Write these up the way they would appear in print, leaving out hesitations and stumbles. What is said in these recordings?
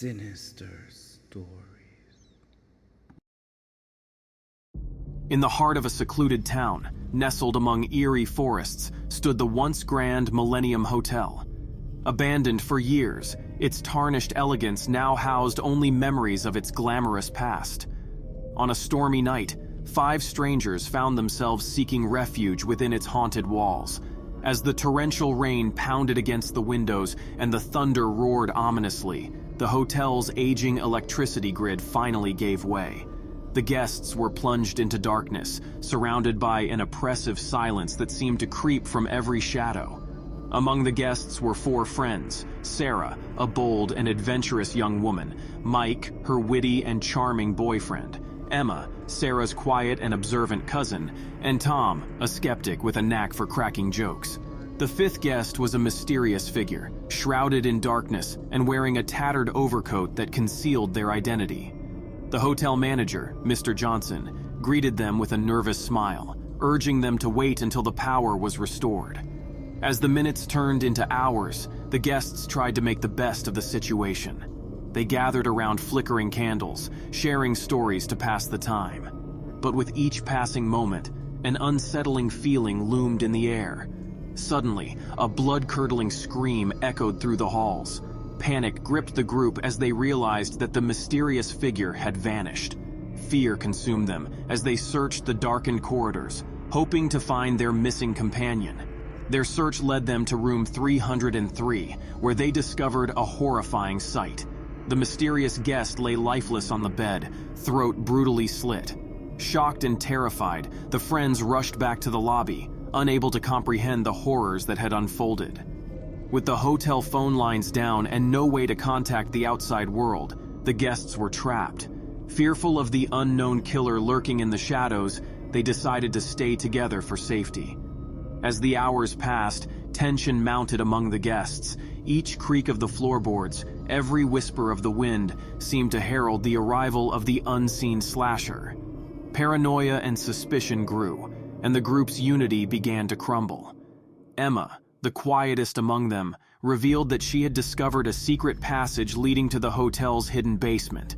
Sinister stories. In the heart of a secluded town, nestled among eerie forests, stood the once grand Millennium Hotel. Abandoned for years, its tarnished elegance now housed only memories of its glamorous past. On a stormy night, 5 strangers found themselves seeking refuge within its haunted walls. As the torrential rain pounded against the windows and the thunder roared ominously, the hotel's aging electricity grid finally gave way. The guests were plunged into darkness, surrounded by an oppressive silence that seemed to creep from every shadow. Among the guests were 4 friends: Sarah, a bold and adventurous young woman; Mike, her witty and charming boyfriend; Emma, Sarah's quiet and observant cousin; and Tom, a skeptic with a knack for cracking jokes. The 5th guest was a mysterious figure, shrouded in darkness and wearing a tattered overcoat that concealed their identity. The hotel manager, Mr. Johnson, greeted them with a nervous smile, urging them to wait until the power was restored. As the minutes turned into hours, the guests tried to make the best of the situation. They gathered around flickering candles, sharing stories to pass the time. But with each passing moment, an unsettling feeling loomed in the air. Suddenly, a blood-curdling scream echoed through the halls. Panic gripped the group as they realized that the mysterious figure had vanished. Fear consumed them as they searched the darkened corridors, hoping to find their missing companion. Their search led them to room 303, where they discovered a horrifying sight. The mysterious guest lay lifeless on the bed, throat brutally slit. Shocked and terrified, the friends rushed back to the lobby, unable to comprehend the horrors that had unfolded. With the hotel phone lines down and no way to contact the outside world, the guests were trapped. Fearful of the unknown killer lurking in the shadows, they decided to stay together for safety. As the hours passed, tension mounted among the guests. Each creak of the floorboards, every whisper of the wind, seemed to herald the arrival of the unseen slasher. Paranoia and suspicion grew, and the group's unity began to crumble. Emma, the quietest among them, revealed that she had discovered a secret passage leading to the hotel's hidden basement.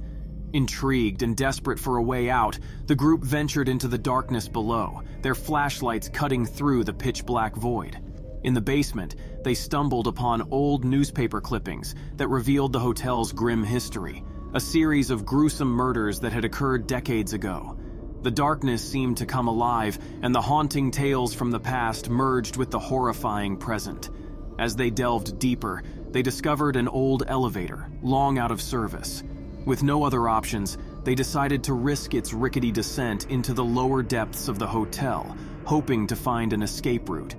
Intrigued and desperate for a way out, the group ventured into the darkness below, their flashlights cutting through the pitch-black void. In the basement, they stumbled upon old newspaper clippings that revealed the hotel's grim history, a series of gruesome murders that had occurred decades ago. The darkness seemed to come alive, and the haunting tales from the past merged with the horrifying present. As they delved deeper, they discovered an old elevator, long out of service. With no other options, they decided to risk its rickety descent into the lower depths of the hotel, hoping to find an escape route.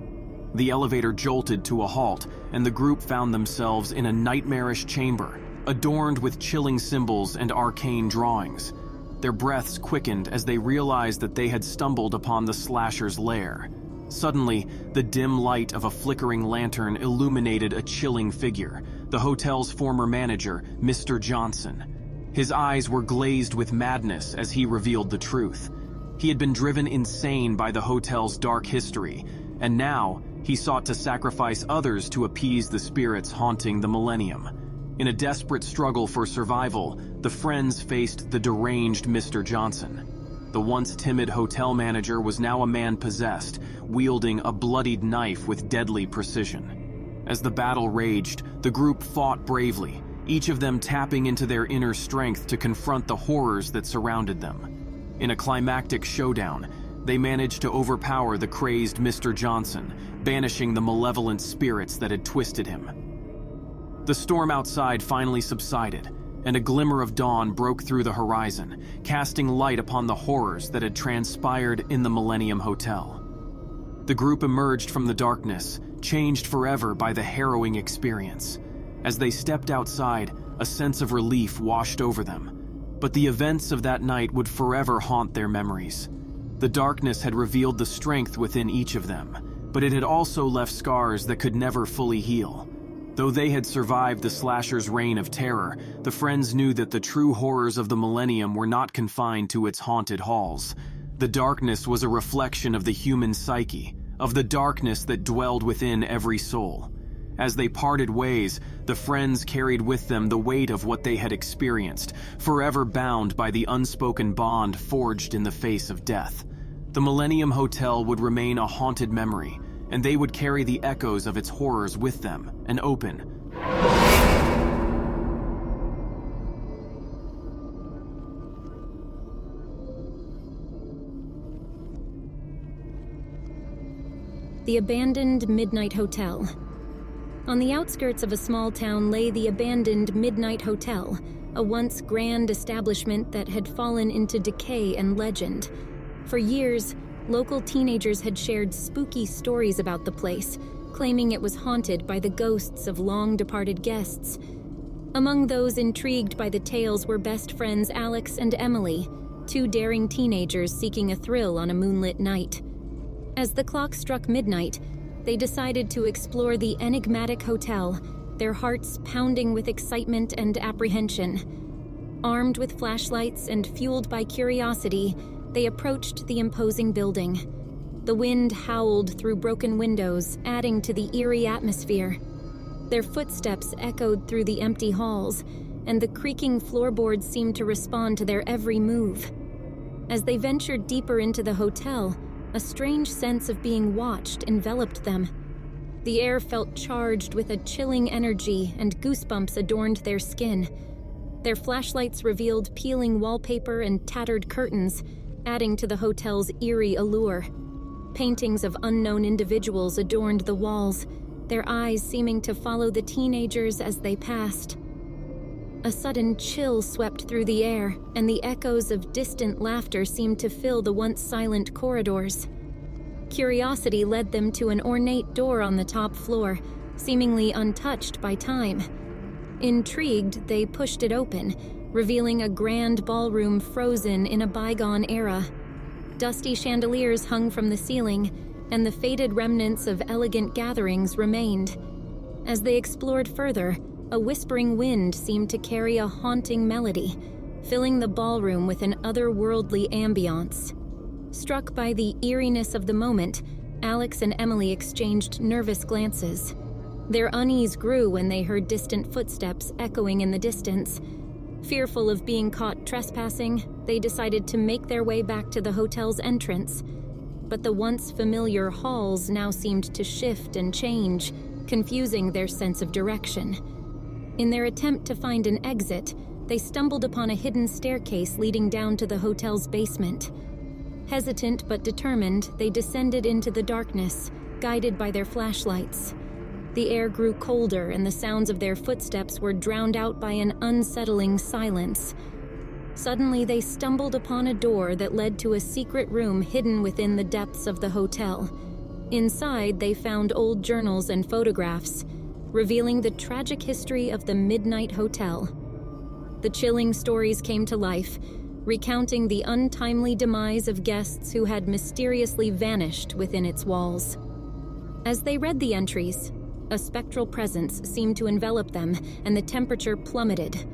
The elevator jolted to a halt, and the group found themselves in a nightmarish chamber, adorned with chilling symbols and arcane drawings. Their breaths quickened as they realized that they had stumbled upon the slasher's lair. Suddenly, the dim light of a flickering lantern illuminated a chilling figure, the hotel's former manager, Mr. Johnson. His eyes were glazed with madness as he revealed the truth. He had been driven insane by the hotel's dark history, and now he sought to sacrifice others to appease the spirits haunting the Millennium. In a desperate struggle for survival, the friends faced the deranged Mr. Johnson. The once timid hotel manager was now a man possessed, wielding a bloodied knife with deadly precision. As the battle raged, the group fought bravely, each of them tapping into their inner strength to confront the horrors that surrounded them. In a climactic showdown, they managed to overpower the crazed Mr. Johnson, banishing the malevolent spirits that had twisted him. The storm outside finally subsided, and a glimmer of dawn broke through the horizon, casting light upon the horrors that had transpired in the Millennium Hotel. The group emerged from the darkness, changed forever by the harrowing experience. As they stepped outside, a sense of relief washed over them. But the events of that night would forever haunt their memories. The darkness had revealed the strength within each of them, but it had also left scars that could never fully heal. Though they had survived the slasher's reign of terror, the friends knew that the true horrors of the Millennium were not confined to its haunted halls. The darkness was a reflection of the human psyche, of the darkness that dwelled within every soul. As they parted ways, the friends carried with them the weight of what they had experienced, forever bound by the unspoken bond forged in the face of death. The Millennium Hotel would remain a haunted memory, and they would carry the echoes of its horrors with them and open. The abandoned Midnight Hotel. On the outskirts of a small town lay the abandoned Midnight Hotel, a once grand establishment that had fallen into decay and legend. For years, local teenagers had shared spooky stories about the place, claiming it was haunted by the ghosts of long-departed guests. Among those intrigued by the tales were best friends Alex and Emily, two daring teenagers seeking a thrill on a moonlit night. As the clock struck midnight, they decided to explore the enigmatic hotel, their hearts pounding with excitement and apprehension. Armed with flashlights and fueled by curiosity, they approached the imposing building. The wind howled through broken windows, adding to the eerie atmosphere. Their footsteps echoed through the empty halls, and the creaking floorboards seemed to respond to their every move. As they ventured deeper into the hotel, a strange sense of being watched enveloped them. The air felt charged with a chilling energy, and goosebumps adorned their skin. Their flashlights revealed peeling wallpaper and tattered curtains, adding to the hotel's eerie allure. Paintings of unknown individuals adorned the walls, their eyes seeming to follow the teenagers as they passed. A sudden chill swept through the air, and the echoes of distant laughter seemed to fill the once silent corridors. Curiosity led them to an ornate door on the top floor, seemingly untouched by time. Intrigued, they pushed it open, revealing a grand ballroom frozen in a bygone era. Dusty chandeliers hung from the ceiling, and the faded remnants of elegant gatherings remained. As they explored further, a whispering wind seemed to carry a haunting melody, filling the ballroom with an otherworldly ambiance. Struck by the eeriness of the moment, Alex and Emily exchanged nervous glances. Their unease grew when they heard distant footsteps echoing in the distance. Fearful of being caught trespassing, they decided to make their way back to the hotel's entrance. But the once familiar halls now seemed to shift and change, confusing their sense of direction. In their attempt to find an exit, they stumbled upon a hidden staircase leading down to the hotel's basement. Hesitant but determined, they descended into the darkness, guided by their flashlights. The air grew colder, and the sounds of their footsteps were drowned out by an unsettling silence. Suddenly, they stumbled upon a door that led to a secret room hidden within the depths of the hotel. Inside, they found old journals and photographs, revealing the tragic history of the Midnight Hotel. The chilling stories came to life, recounting the untimely demise of guests who had mysteriously vanished within its walls. As they read the entries, a spectral presence seemed to envelop them, and the temperature plummeted.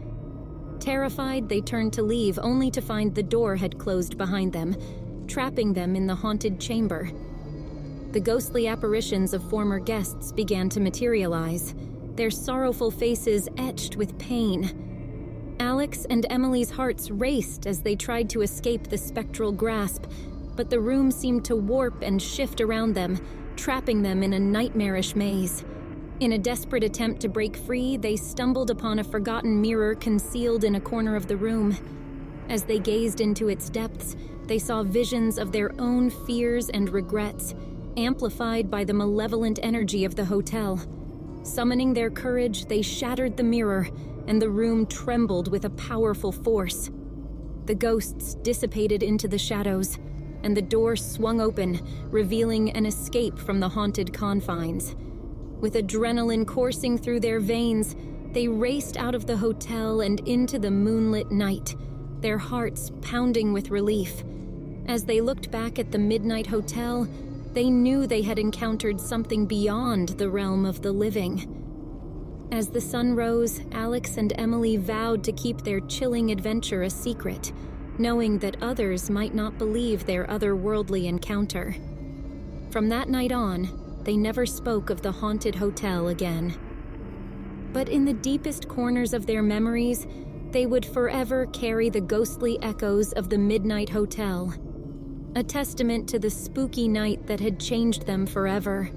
Terrified, they turned to leave, only to find the door had closed behind them, trapping them in the haunted chamber. The ghostly apparitions of former guests began to materialize, their sorrowful faces etched with pain. Alex and Emily's hearts raced as they tried to escape the spectral grasp, but the room seemed to warp and shift around them, trapping them in a nightmarish maze. In a desperate attempt to break free, they stumbled upon a forgotten mirror concealed in a corner of the room. As they gazed into its depths, they saw visions of their own fears and regrets, amplified by the malevolent energy of the hotel. Summoning their courage, they shattered the mirror, and the room trembled with a powerful force. The ghosts dissipated into the shadows, and the door swung open, revealing an escape from the haunted confines. With adrenaline coursing through their veins, they raced out of the hotel and into the moonlit night, their hearts pounding with relief. As they looked back at the Midnight Hotel, they knew they had encountered something beyond the realm of the living. As the sun rose, Alex and Emily vowed to keep their chilling adventure a secret, knowing that others might not believe their otherworldly encounter. From that night on, they never spoke of the haunted hotel again. But in the deepest corners of their memories, they would forever carry the ghostly echoes of the Midnight Hotel, a testament to the spooky night that had changed them forever.